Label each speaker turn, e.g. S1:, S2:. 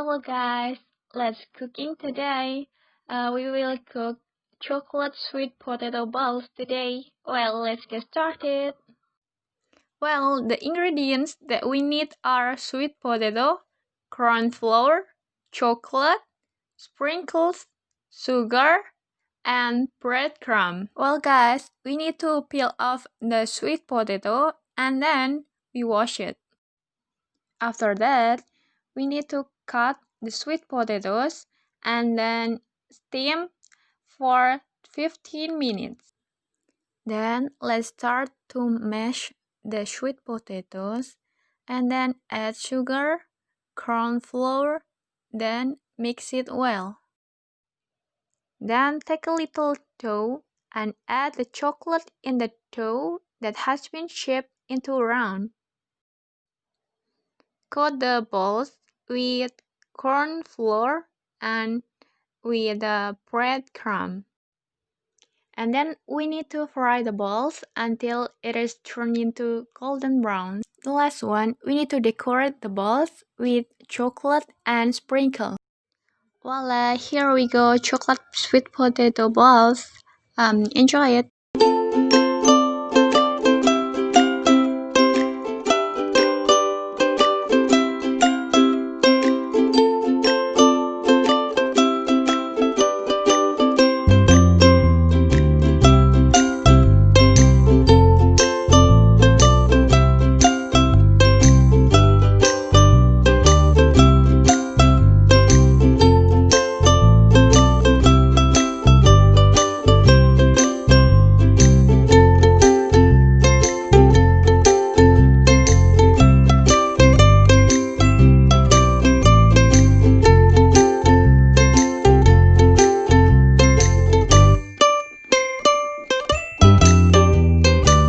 S1: Hello guys, let's cooking today. We will cook chocolate sweet potato balls today. Well, let's get started.
S2: Well, the ingredients that we need are sweet potato, corn flour, chocolate, sprinkles, sugar, and breadcrumb. Well guys, we need to peel off the sweet potato and then we wash it. After that, we need to cut the sweet potatoes and then steam for 15 minutes. Then let's start to mash the sweet potatoes and then add sugar, corn flour, then mix it well. Then take a little dough and add the chocolate in the dough that has been shaped into round. Coat the balls with corn flour and with the breadcrumb. And then we need to fry the balls until it is turned into golden brown. The last one, we need to decorate the balls with chocolate and sprinkle. Voila, here we go, chocolate sweet potato balls. Enjoy it.